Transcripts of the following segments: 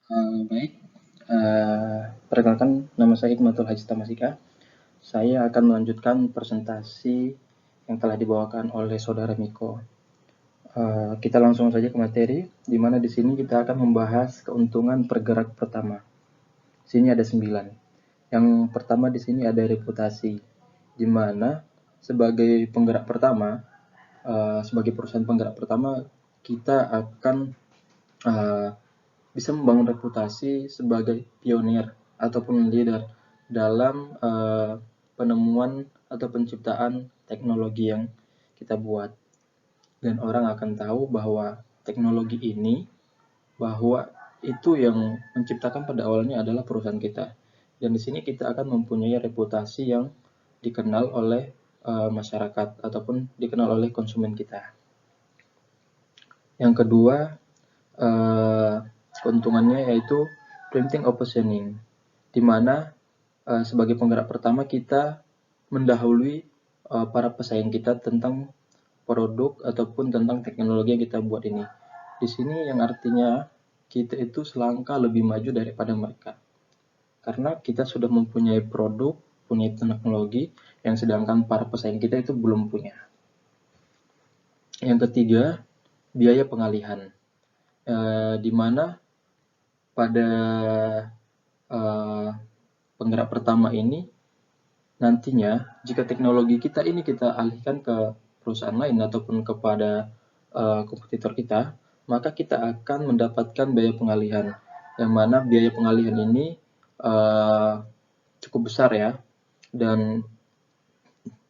Baik, perkenalkan nama saya Hikmatul Haji Tamasika. Saya akan melanjutkan presentasi yang telah dibawakan oleh Saudara Miko. Kita langsung saja ke materi, di mana di sini kita akan membahas keuntungan pergerak pertama. Di sini ada 9. Yang pertama di sini ada reputasi, di mana sebagai penggerak pertama, sebagai perusahaan penggerak pertama, kita akan bisa membangun reputasi sebagai pionir ataupun leader dalam penemuan atau penciptaan teknologi yang kita buat. Dan orang akan tahu bahwa teknologi ini, bahwa itu yang menciptakan pada awalnya adalah perusahaan kita. Dan di sini kita akan mempunyai reputasi yang dikenal oleh masyarakat ataupun dikenal oleh konsumen kita. Yang kedua, keuntungannya yaitu printing or positioning, di mana sebagai penggerak pertama kita mendahului para pesaing kita tentang produk ataupun tentang teknologi yang kita buat ini. Di sini yang artinya kita itu selangkah lebih maju daripada mereka, karena kita sudah mempunyai produk, punya teknologi yang sedangkan para pesaing kita itu belum punya. Yang ketiga, biaya pengalihan, di mana pada penggerak pertama ini nantinya jika teknologi kita ini kita alihkan ke perusahaan lain ataupun kepada kompetitor kita, maka kita akan mendapatkan biaya pengalihan, yang mana biaya pengalihan ini cukup besar ya, dan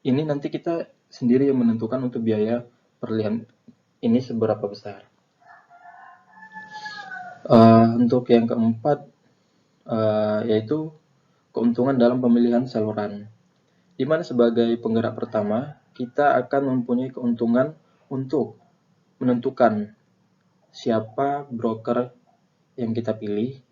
ini nanti kita sendiri yang menentukan untuk biaya peralihan ini seberapa besar. Untuk yang keempat, yaitu keuntungan dalam pemilihan saluran, di mana sebagai penggerak pertama kita akan mempunyai keuntungan untuk menentukan siapa broker yang kita pilih,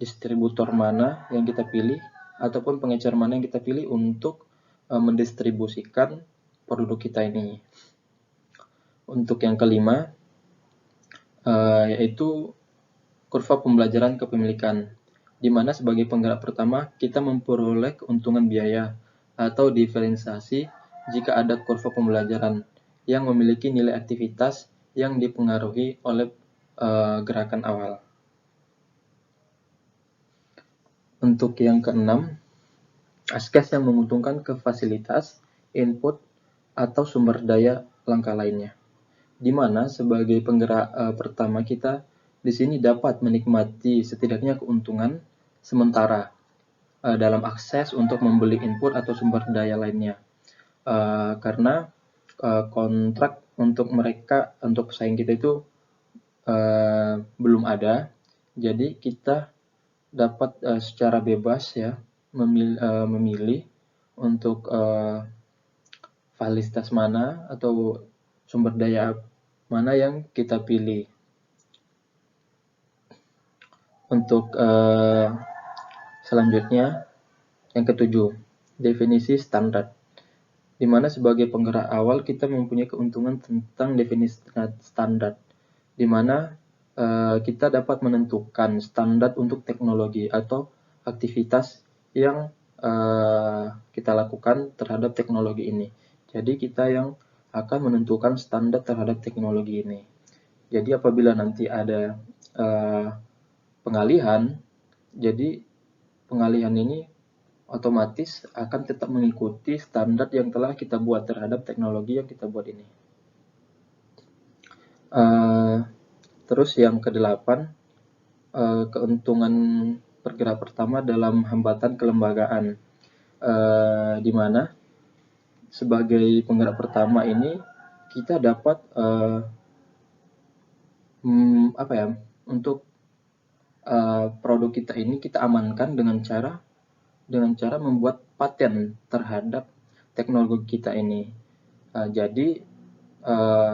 distributor mana yang kita pilih, ataupun pengecer mana yang kita pilih untuk mendistribusikan produk kita ini. Untuk yang kelima, yaitu kurva pembelajaran kepemilikan, di mana sebagai penggerak pertama kita memperoleh keuntungan biaya atau diferensiasi jika ada kurva pembelajaran yang memiliki nilai aktivitas yang dipengaruhi oleh gerakan awal. Untuk yang keenam, askes yang menguntungkan ke fasilitas, input, atau sumber daya langkah lainnya, di mana sebagai penggerak pertama kita di sini dapat menikmati setidaknya keuntungan sementara dalam akses untuk membeli input atau sumber daya lainnya, karena kontrak untuk mereka, untuk pesaing kita itu belum ada, jadi kita dapat secara bebas ya memilih untuk fasilitas mana atau sumber daya mana yang kita pilih. Untuk selanjutnya, yang ketujuh, definisi standar, di mana sebagai penggerak awal kita mempunyai keuntungan tentang definisi standar, di mana kita dapat menentukan standar untuk teknologi atau aktivitas yang kita lakukan terhadap teknologi ini. Jadi kita yang akan menentukan standar terhadap teknologi ini. Jadi apabila nanti ada pengalihan, jadi pengalihan ini otomatis akan tetap mengikuti standar yang telah kita buat terhadap teknologi yang kita buat ini. Terus yang kedelapan, keuntungan pergerak pertama dalam hambatan kelembagaan, di mana sebagai penggerak pertama ini kita dapat untuk produk kita ini kita amankan dengan cara membuat paten terhadap teknologi kita ini. Jadi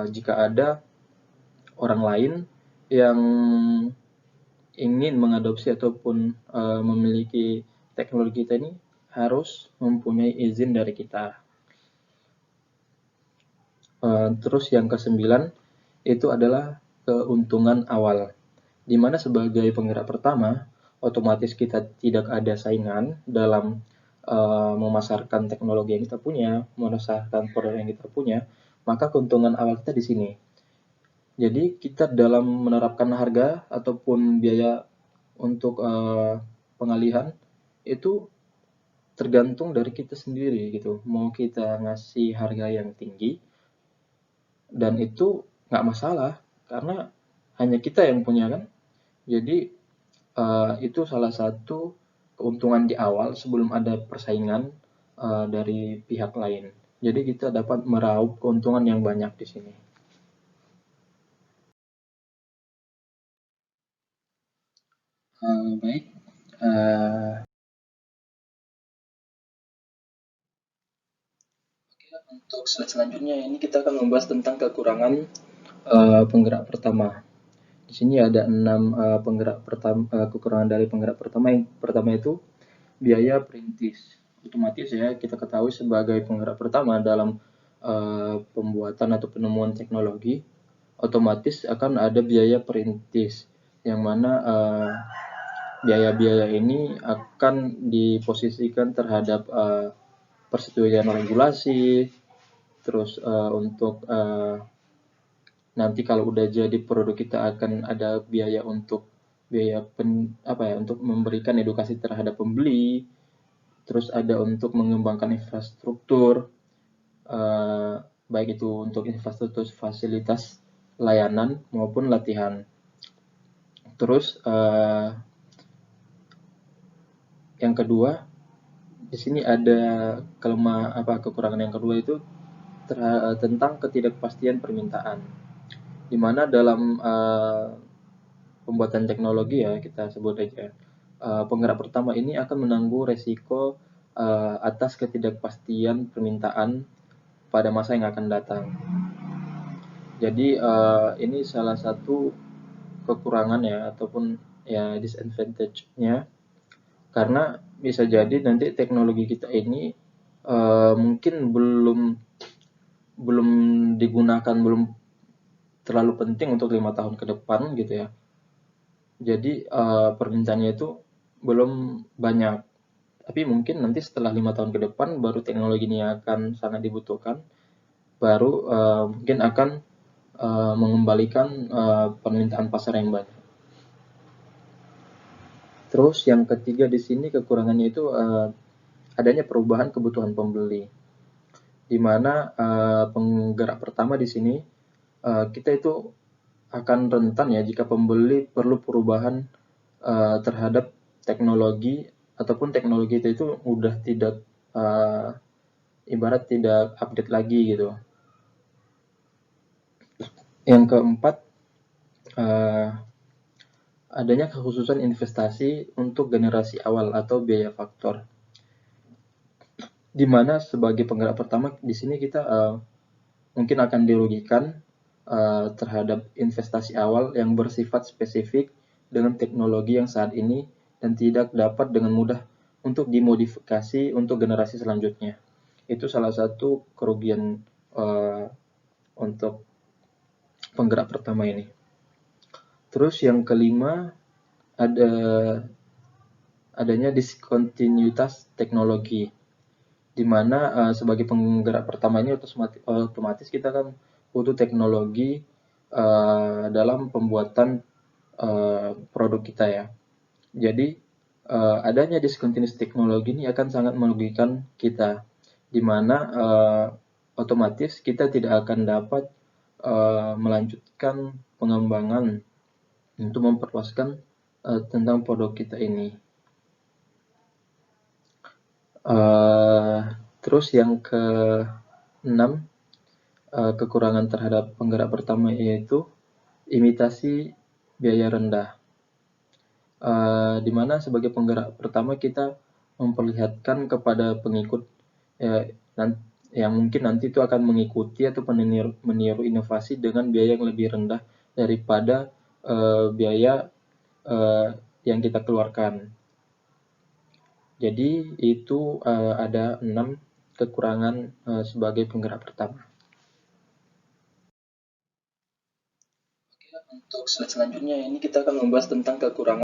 jika ada orang lain yang ingin mengadopsi ataupun memiliki teknologi kita ini, harus mempunyai izin dari kita. Terus yang kesembilan itu adalah keuntungan awal, di mana sebagai penggerak pertama, otomatis kita tidak ada saingan dalam memasarkan teknologi yang kita punya, memasarkan produk yang kita punya, maka keuntungan awal kita di sini. Jadi kita dalam menerapkan harga ataupun biaya untuk pengalihan itu tergantung dari kita sendiri gitu. Mau kita ngasih harga yang tinggi dan itu nggak masalah karena hanya kita yang punya kan. Jadi itu salah satu keuntungan di awal sebelum ada persaingan dari pihak lain. Jadi kita dapat meraup keuntungan yang banyak di sini. Baik, uh, untuk slide selanjutnya ini kita akan membahas tentang kekurangan penggerak pertama. Di sini ada 6 penggerak pertama, kekurangan dari penggerak pertama. Yang pertama itu biaya perintis. Otomatis ya kita ketahui sebagai penggerak pertama dalam pembuatan atau penemuan teknologi, otomatis akan ada biaya perintis, yang mana biaya-biaya ini akan diposisikan terhadap persetujuan regulasi, terus untuk nanti kalau udah jadi produk kita akan ada biaya untuk untuk memberikan edukasi terhadap pembeli, terus ada untuk mengembangkan infrastruktur, eh, baik itu untuk infrastruktur fasilitas layanan maupun latihan. Terus yang kedua di sini ada kekurangan yang kedua itu tentang ketidakpastian permintaan, di mana dalam pembuatan teknologi ya kita sebut aja penggerak pertama ini akan menanggung resiko atas ketidakpastian permintaan pada masa yang akan datang. Jadi ini salah satu kekurangan ya ataupun ya disadvantage-nya, karena bisa jadi nanti teknologi kita ini mungkin belum digunakan, belum terlalu penting untuk 5 tahun ke depan gitu ya. Jadi permintaannya itu belum banyak. Tapi mungkin nanti setelah 5 tahun ke depan baru teknologi ini akan sangat dibutuhkan, baru mungkin akan mengembalikan permintaan pasar yang banyak. Terus yang ketiga di sini kekurangannya itu adanya perubahan kebutuhan pembeli, di mana penggerak pertama di sini kita itu akan rentan ya jika pembeli perlu perubahan terhadap teknologi ataupun teknologi itu udah tidak ibarat tidak update lagi gitu. Yang keempat adanya kekhususan investasi untuk generasi awal atau biaya faktor, di mana sebagai penggerak pertama di sini kita mungkin akan dirugikan terhadap investasi awal yang bersifat spesifik dengan teknologi yang saat ini dan tidak dapat dengan mudah untuk dimodifikasi untuk generasi selanjutnya. Itu salah satu kerugian untuk penggerak pertama ini. Terus yang kelima adanya diskontinuitas teknologi, di mana sebagai penggerak pertama ini otomatis kita kan butuh teknologi dalam pembuatan produk kita ya. Jadi adanya discontinuous teknologi ini akan sangat merugikan kita, di mana otomatis kita tidak akan dapat melanjutkan pengembangan untuk memperluaskan tentang produk kita ini. Terus yang ke-6 kekurangan terhadap penggerak pertama yaitu imitasi biaya rendah, di mana sebagai penggerak pertama kita memperlihatkan kepada pengikut yang mungkin nanti itu akan mengikuti atau meniru inovasi dengan biaya yang lebih rendah daripada biaya yang kita keluarkan. Jadi itu ada 6 kekurangan sebagai penggerak pertama. Untuk slide selanjutnya ini kita akan membahas tentang kekurangan.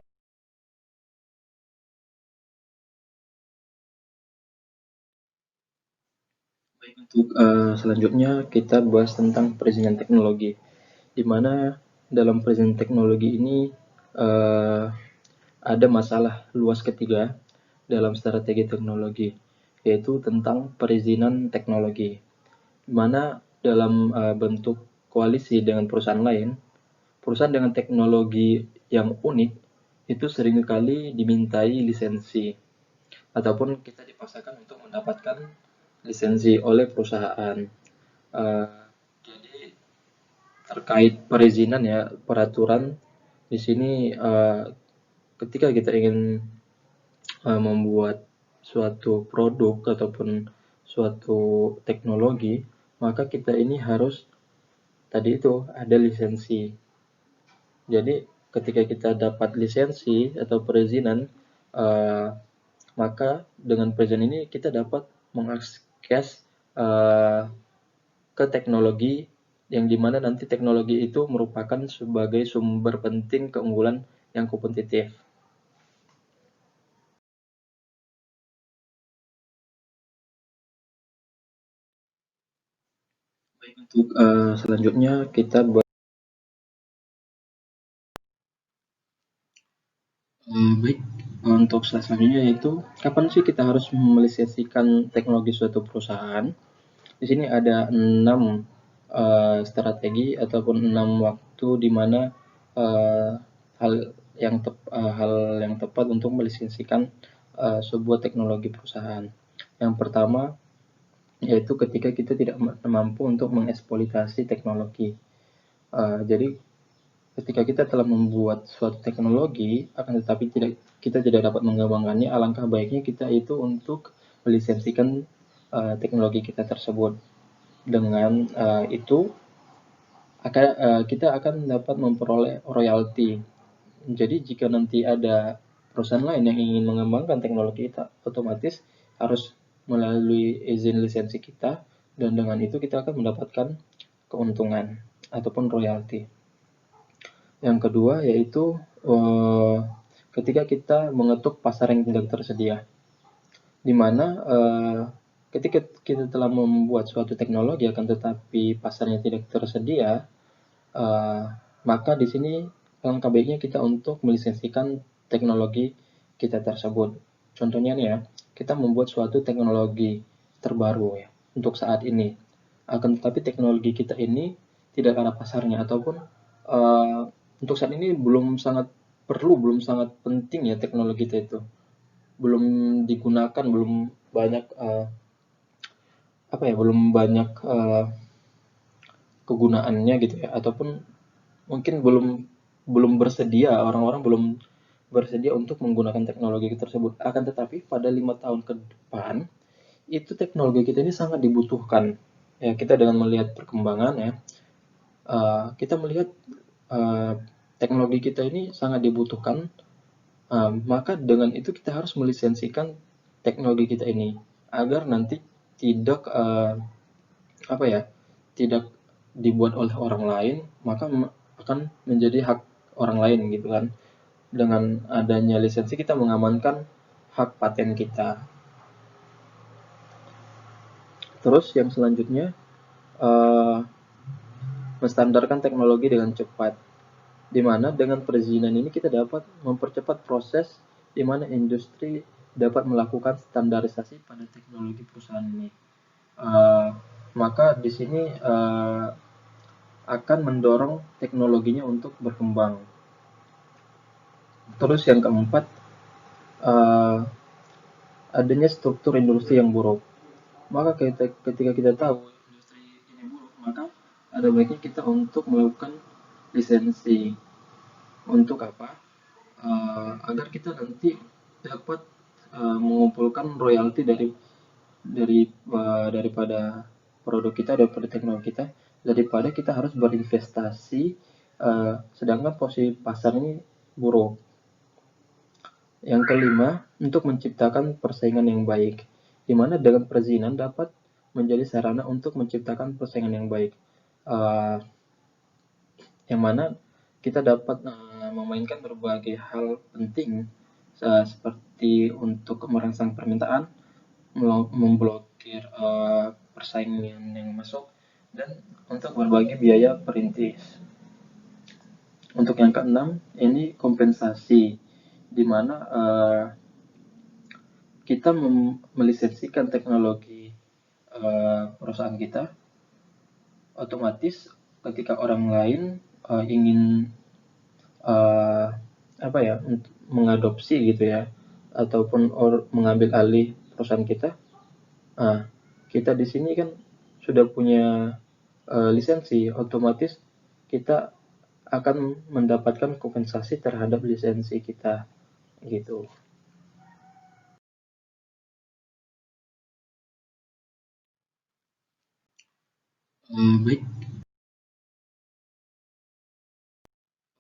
Baik, untuk selanjutnya kita bahas tentang perizinan teknologi, di mana dalam perizinan teknologi ini uh, ada masalah luas ketiga dalam strategi teknologi, yaitu tentang perizinan teknologi, di mana dalam bentuk koalisi dengan perusahaan lain, perusahaan dengan teknologi yang unik itu seringkali dimintai lisensi ataupun kita dipaksakan untuk mendapatkan lisensi oleh perusahaan. Uh, jadi terkait perizinan ya, peraturan di sini ketika kita ingin membuat suatu produk ataupun suatu teknologi, maka kita ini harus tadi itu ada lisensi. Jadi ketika kita dapat lisensi atau perizinan, maka dengan perizinan ini kita dapat mengakses ke teknologi yang dimana nanti teknologi itu merupakan sebagai sumber penting keunggulan yang kompetitif. Baik, untuk selanjutnya kita baik, untuk selanjutnya yaitu kapan sih kita harus melisensikan teknologi suatu perusahaan. Di sini ada 6 strategi ataupun 6 waktu di mana uh, hal hal yang tepat untuk melisensikan sebuah teknologi perusahaan. Yang pertama yaitu ketika kita tidak mampu untuk mengeksploitasi teknologi. Jadi ketika kita telah membuat suatu teknologi, akan tetapi kita tidak dapat mengembangkannya, alangkah baiknya kita itu untuk melisensikan teknologi kita tersebut. Dengan itu kita akan dapat memperoleh royalti. Jadi jika nanti ada perusahaan lain yang ingin mengembangkan teknologi kita, otomatis harus melalui izin lisensi kita, dan dengan itu kita akan mendapatkan keuntungan ataupun royalti. Yang kedua yaitu ketika kita mengetuk pasar yang tidak tersedia, di mana ketika kita telah membuat suatu teknologi akan tetapi pasarnya tidak tersedia, maka di sini alangkah baiknya kita untuk melisensikan teknologi kita tersebut. Contohnya nih ya, kita membuat suatu teknologi terbaru ya untuk saat ini. Akan tetapi teknologi kita ini tidak ada pasarnya ataupun untuk saat ini belum sangat belum sangat penting ya teknologi kita itu. Belum digunakan, belum banyak belum banyak kegunaannya gitu ya, ataupun mungkin belum bersedia, orang-orang belum bersedia untuk menggunakan teknologi tersebut. Akan tetapi pada 5 tahun ke depan itu teknologi kita ini sangat dibutuhkan ya. Kita dengan melihat perkembangan ya, kita melihat teknologi kita ini sangat dibutuhkan, maka dengan itu kita harus melisensikan teknologi kita ini agar nanti tidak tidak dibuat oleh orang lain, maka akan menjadi hak orang lain gitu kan. Dengan adanya lisensi kita mengamankan hak paten kita. Terus yang selanjutnya menstandarkan teknologi dengan cepat, di mana dengan perizinan ini kita dapat mempercepat proses di mana industri dapat melakukan standarisasi pada teknologi perusahaan ini. Maka di sini akan mendorong teknologinya untuk berkembang. Terus yang keempat, adanya struktur industri yang buruk. Maka ketika kita tahu industri ini buruk, maka ada baiknya kita untuk melakukan lisensi. Untuk apa? Agar kita nanti dapat mengumpulkan royalti daripada produk kita, daripada teknologi kita, daripada kita harus berinvestasi sedangkan posisi pasar ini buruk. Yang kelima, untuk menciptakan persaingan yang baik, di mana dengan perizinan dapat menjadi sarana untuk menciptakan persaingan yang baik, yang mana kita dapat memainkan berbagai hal penting seperti untuk merangsang permintaan, memblokir persaingan yang masuk, dan untuk berbagi biaya perintis. Untuk yang keenam, ini kompensasi, di mana kita melisensikan teknologi perusahaan kita, otomatis ketika orang lain ingin mengadopsi gitu ya, ataupun mengambil alih perusahaan kita, kita di sini kan sudah punya lisensi, otomatis kita akan mendapatkan kompensasi terhadap lisensi kita gitu. Baik,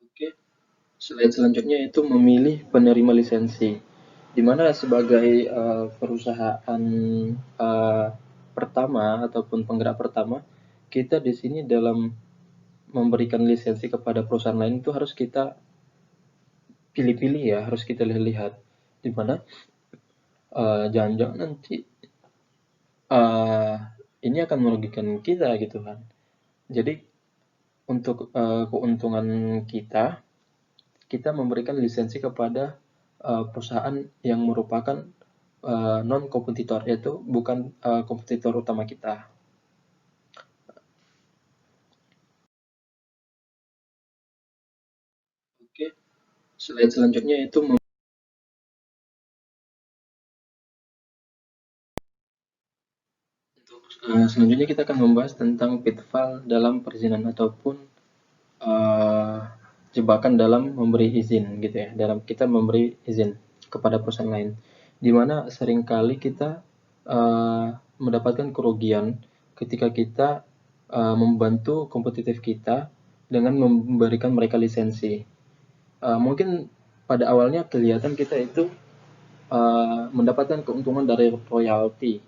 oke. Slide selanjutnya itu memilih penerima lisensi, di mana sebagai perusahaan pertama ataupun penggerak pertama, kita di sini dalam memberikan lisensi kepada perusahaan lain itu harus kita pilih-pilih ya, harus kita lihat, di mana jangan-jangan nanti ini akan merugikan kita gitu kan. Jadi untuk keuntungan kita memberikan lisensi kepada perusahaan yang merupakan non kompetitor, yaitu bukan kompetitor utama kita. Oke, slide selanjutnya itu selanjutnya kita akan membahas tentang pitfall dalam perizinan ataupun jebakan dalam memberi izin gitu ya, dalam kita memberi izin kepada perusahaan lain, di mana seringkali kita mendapatkan kerugian ketika kita membantu kompetitif kita dengan memberikan mereka lisensi. Mungkin pada awalnya kelihatan kita itu mendapatkan keuntungan dari royalti,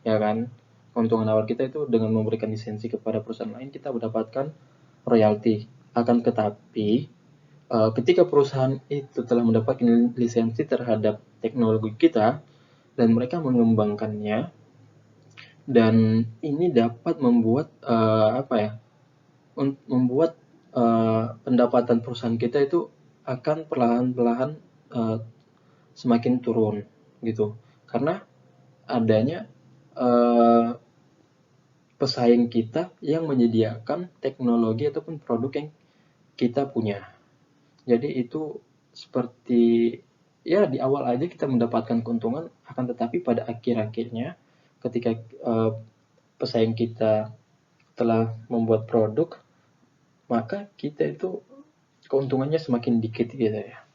ya kan? Keuntungan awal kita itu dengan memberikan lisensi kepada perusahaan lain, kita mendapatkan royalti. Akan tetapi, ketika perusahaan itu telah mendapatkan lisensi terhadap teknologi kita dan mereka mengembangkannya, dan ini dapat membuat membuat pendapatan perusahaan kita itu akan perlahan-lahan semakin turun gitu, karena adanya pesaing kita yang menyediakan teknologi ataupun produk yang kita punya. Jadi itu seperti ya di awal aja kita mendapatkan keuntungan, akan tetapi pada akhir-akhirnya ketika pesaing kita telah membuat produk, maka kita itu keuntungannya semakin dikit gitu ya.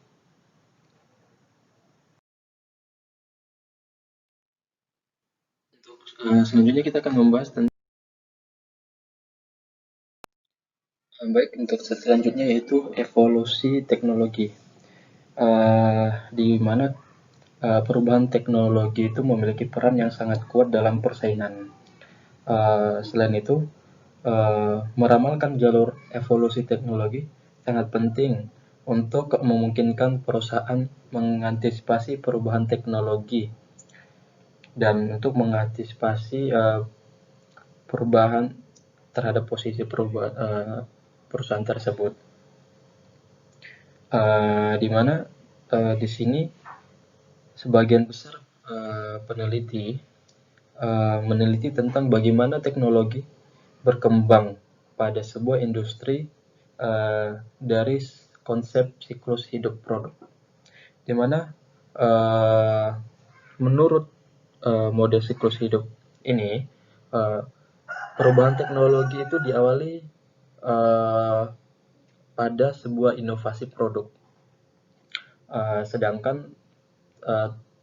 Selanjutnya kita akan membahas tentang baik, untuk selanjutnya yaitu evolusi teknologi, di mana perubahan teknologi itu memiliki peran yang sangat kuat dalam persaingan. Selain itu, meramalkan jalur evolusi teknologi sangat penting untuk memungkinkan perusahaan mengantisipasi perubahan teknologi dan untuk mengantisipasi perubahan terhadap posisi perusahaan tersebut. Di mana di sini sebagian besar peneliti meneliti tentang bagaimana teknologi berkembang pada sebuah industri dari konsep siklus hidup produk, di mana menurut model siklus hidup ini perubahan teknologi itu diawali pada sebuah inovasi produk, sedangkan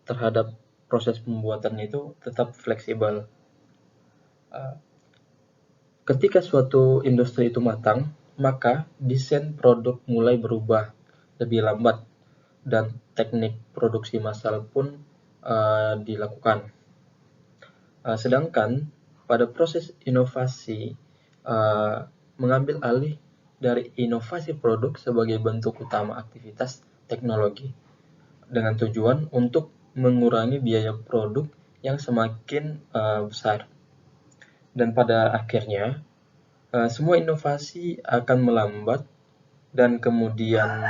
terhadap proses pembuatannya itu tetap fleksibel. Ketika suatu industri itu matang, maka desain produk mulai berubah lebih lambat dan teknik produksi massal pun dilakukan. Sedangkan pada proses inovasi mengambil alih dari inovasi produk sebagai bentuk utama aktivitas teknologi, dengan tujuan untuk mengurangi biaya produk yang semakin besar. Dan pada akhirnya, semua inovasi akan melambat dan kemudian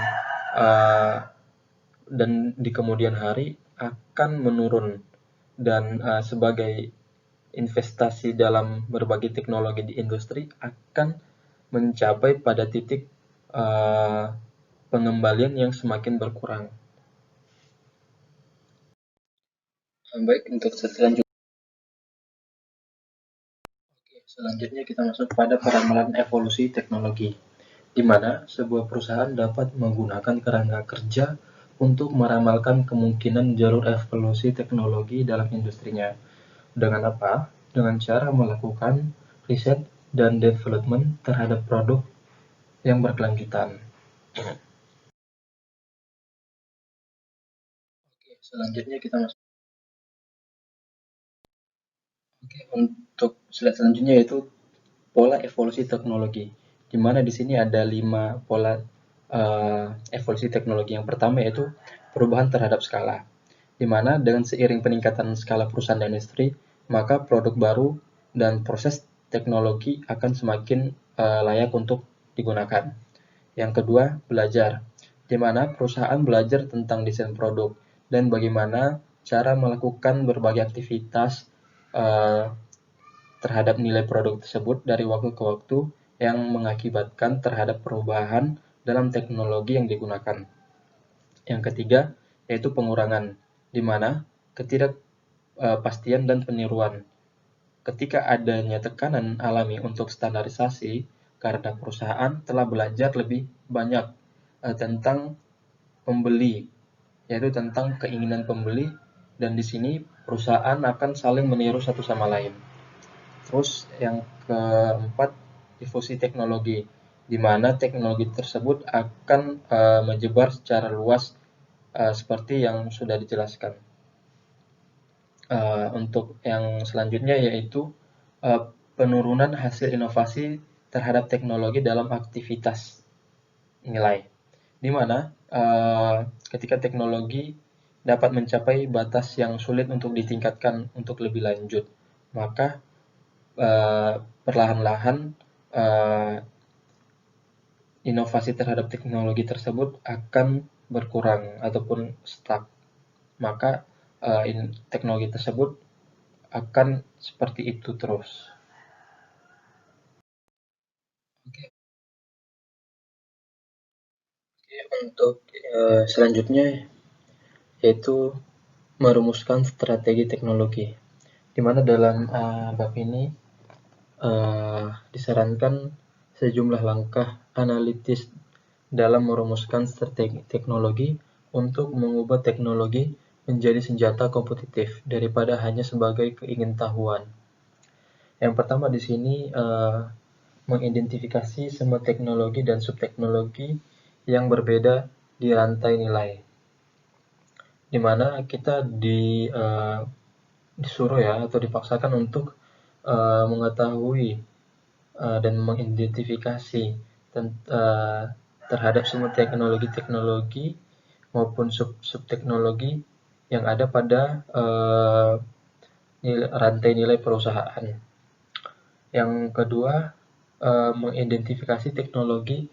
di kemudian hari akan menurun, dan sebagai investasi dalam berbagai teknologi di industri akan mencapai pada titik pengembalian yang semakin berkurang. Baik, untuk selanjutnya kita masuk pada peramalan evolusi teknologi, di mana sebuah perusahaan dapat menggunakan kerangka kerja untuk meramalkan kemungkinan jalur evolusi teknologi dalam industrinya. Dengan apa? Dengan cara melakukan riset dan development terhadap produk yang berkelanjutan. Selanjutnya kita masuk. Untuk slide selanjutnya yaitu pola evolusi teknologi, di mana di sini ada 5 pola evolusi teknologi. Yang pertama yaitu perubahan terhadap skala, di mana dengan seiring peningkatan skala perusahaan dan industri, maka produk baru dan proses teknologi akan semakin layak untuk digunakan. Yang kedua, belajar, di mana perusahaan belajar tentang desain produk dan bagaimana cara melakukan berbagai aktivitas terhadap nilai produk tersebut dari waktu ke waktu yang mengakibatkan terhadap perubahan dalam teknologi yang digunakan. Yang ketiga, yaitu pengurangan, di mana ketidakpastian dan peniruan. Ketika adanya tekanan alami untuk standarisasi, karena perusahaan telah belajar lebih banyak tentang pembeli, yaitu tentang keinginan pembeli, dan di sini perusahaan akan saling meniru satu sama lain. Terus yang keempat, difusi teknologi, di mana teknologi tersebut akan menyebar secara luas seperti yang sudah dijelaskan. Untuk yang selanjutnya yaitu penurunan hasil inovasi terhadap teknologi dalam aktivitas nilai, di mana ketika teknologi dapat mencapai batas yang sulit untuk ditingkatkan untuk lebih lanjut, maka perlahan-lahan inovasi terhadap teknologi tersebut akan berkurang ataupun stuck. Maka teknologi tersebut akan seperti itu terus. Oke. Untuk selanjutnya yaitu merumuskan strategi teknologi, di mana dalam bab ini disarankan sejumlah langkah analitis dalam merumuskan strategi teknologi untuk mengubah teknologi menjadi senjata kompetitif daripada hanya sebagai keingintahuan. Yang pertama di sini mengidentifikasi semua teknologi dan subteknologi yang berbeda di rantai nilai, di mana kita disuruh ya atau dipaksakan untuk mengetahui dan mengidentifikasi terhadap semua teknologi-teknologi maupun subteknologi yang ada pada rantai nilai perusahaan. Yang kedua, mengidentifikasi teknologi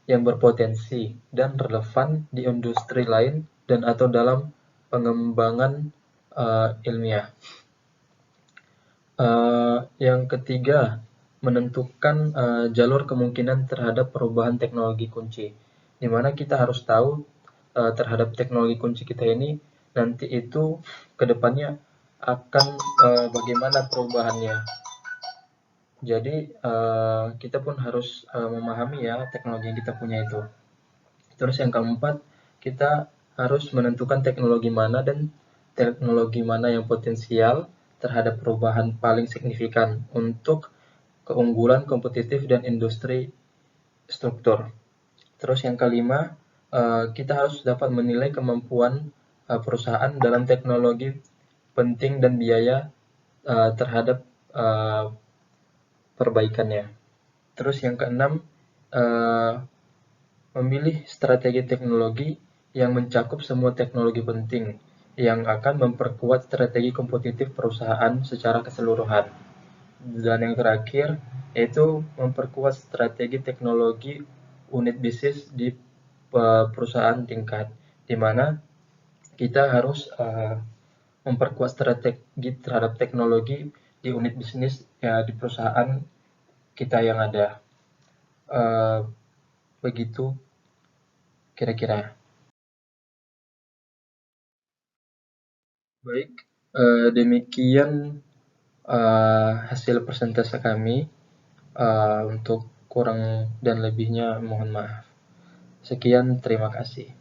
yang berpotensi dan relevan di industri lain dan atau dalam pengembangan ilmiah. Yang ketiga, menentukan jalur kemungkinan terhadap perubahan teknologi kunci, di mana kita harus tahu terhadap teknologi kunci kita ini nanti itu kedepannya akan bagaimana perubahannya. Jadi kita pun harus memahami ya teknologi yang kita punya itu. Terus yang keempat, kita harus menentukan teknologi mana dan teknologi mana yang potensial terhadap perubahan paling signifikan untuk keunggulan kompetitif dan industri struktur. Terus yang kelima, kita harus dapat menilai kemampuan perusahaan dalam teknologi penting dan biaya terhadap perbaikannya. Terus yang keenam, eh, memilih strategi teknologi yang mencakup semua teknologi penting yang akan memperkuat strategi kompetitif perusahaan secara keseluruhan. Dan yang terakhir, yaitu memperkuat strategi teknologi unit bisnis di perusahaan tingkat, di mana kita harus memperkuat strategi terhadap teknologi di unit bisnis ya, di perusahaan kita yang ada. Begitu kira-kira. Baik, demikian hasil persentase kami. Untuk kurang dan lebihnya mohon maaf. Sekian, terima kasih.